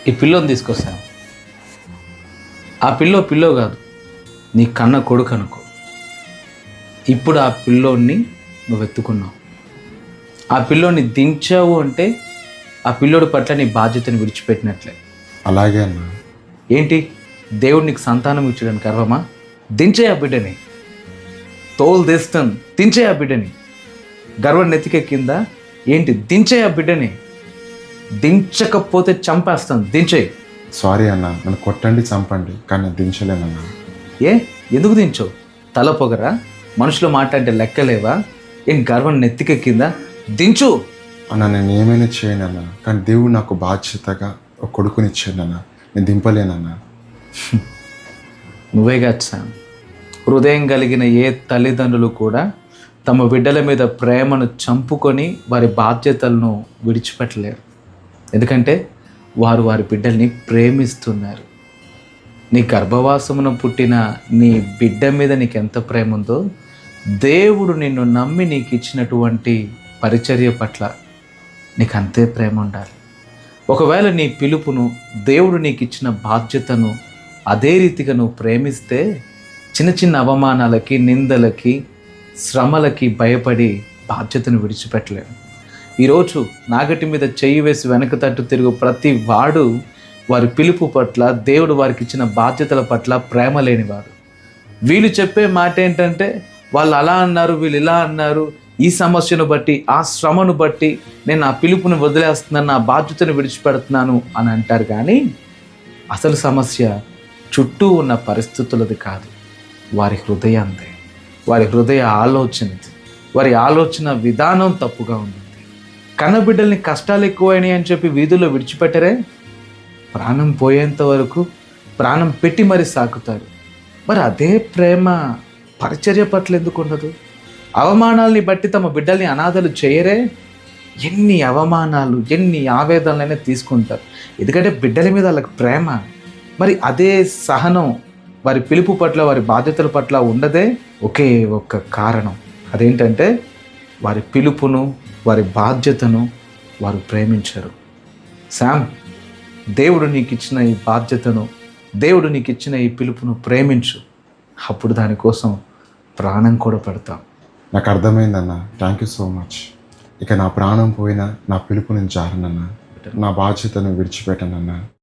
ఈ పిల్లోని తీసుకొస్తాను. ఆ పిల్లో కాదు, నీ కన్న కొడుకు అనుకో. ఇప్పుడు ఆ పిల్లోని నువ్వు ఎత్తుకున్నావు. ఆ పిల్లోని దించావు అంటే ఆ పిల్లోడి పట్ల నీ బాధ్యతను విడిచిపెట్టినట్లే. అలాగే అన్న. ఏంటి, దేవుడు నీకు సంతానం ఇచ్చడానికి గర్వమా? దించే ఆ బిడ్డని. తోలు తీస్తాను, దించే ఆ బిడ్డని. గర్వం నెత్తికెక్కిందా ఏంటి? దించే ఆ బిడ్డని. దించకపోతే చంపేస్తాను, దించే. సారీ అన్న, నన్ను కొట్టండి చంపండి, కానీ నేను దించలేనన్నా. ఎందుకు దించవు? తల పొగరా? మనుషులు మాట్లాడితే లెక్కలేవా? ఏం గర్వం నెత్తికెక్కిందా? దించు అన్న. నేను ఏమైనా చేయనన్నా, కానీ దేవుడు నాకు బాధ్యతగా ఒక కొడుకునిచ్చాడన్నా. నేను దింపలేనన్నా. నువ్వే కాదు సామ్, హృదయం కలిగిన ఏ తల్లిదండ్రులు కూడా తమ బిడ్డల మీద ప్రేమను చంపుకొని వారి బాధ్యతలను విడిచిపెట్టలేరు. ఎందుకంటే వారు వారి బిడ్డల్ని ప్రేమిస్తున్నారు. నీ గర్భవాసమున పుట్టిన నీ బిడ్డ మీద నీకు ఎంత ప్రేమ ఉందో, దేవుడు నిన్ను నమ్మి నీకు ఇచ్చినటువంటి పరిచర్య పట్ల నీకు అంతే ప్రేమ ఉండాలి. ఒకవేళ నీ పిలుపును, దేవుడు నీకు ఇచ్చిన బాధ్యతను అదే రీతిగా నువ్వు ప్రేమిస్తే చిన్న చిన్న అవమానాలకి, నిందలకి, శ్రమలకి భయపడి బాధ్యతను విడిచిపెట్టలేడు. ఈరోజు నాగటి మీద చెయ్యి వేసి వెనక తట్టు తిరుగు ప్రతి వాడు వారి పిలుపు పట్ల, దేవుడు వారికి ఇచ్చిన బాధ్యతల పట్ల ప్రేమ లేనివాడు. వీళ్ళు చెప్పే మాట ఏంటంటే, వాళ్ళు అలా అన్నారు, వీళ్ళు ఇలా అన్నారు, ఈ సమస్యను బట్టి, ఆ శ్రమను బట్టి నేను నా పిలుపుని వదిలేస్తున్నాను, నా బాధ్యతను విడిచిపెడుతున్నాను అని అంటారు. కానీ అసలు సమస్య చుట్టూ ఉన్న పరిస్థితులది కాదు, వారి హృదయందే, వారి హృదయ ఆలోచనది. వారి ఆలోచన విధానం తప్పుగా ఉంది. కన్నబిడ్డల్ని కష్టాలు ఎక్కువైనాయి అని చెప్పి వీధుల్లో విడిచిపెట్టరే. ప్రాణం పోయేంత వరకు ప్రాణం పెట్టి మరి సాకుతారు. మరి అదే ప్రేమ పరిచర్య పట్ల ఎందుకు ఉండదు? అవమానాల్ని బట్టి తమ బిడ్డల్ని అనాథలు చేయరే. ఎన్ని అవమానాలు, ఎన్ని ఆవేదనలైనా తీసుకుంటారు, ఎందుకంటే బిడ్డల మీద వాళ్ళకి ప్రేమ. మరి అదే సహనం వారి పిలుపు పట్ల, వారి బాధ్యతల పట్ల ఉండదే. ఒకే ఒక్క కారణం, అదేంటంటే వారి పిలుపును, వారి బాధ్యతను వారు ప్రేమించరు. శామ్, దేవుడు నీకు ఇచ్చిన ఈ బాధ్యతను, దేవుడు నీకు ఇచ్చిన ఈ పిలుపును ప్రేమించు. అప్పుడు దానికోసం ప్రాణం కూడా పెడతాం. నాకు అర్థమైందన్న. Thank you so much. ఇక నా ప్రాణం పోయినా నా పిలుపు నేను జారనన్నా, నా బాధ్యతను విడిచిపెట్టనన్నా.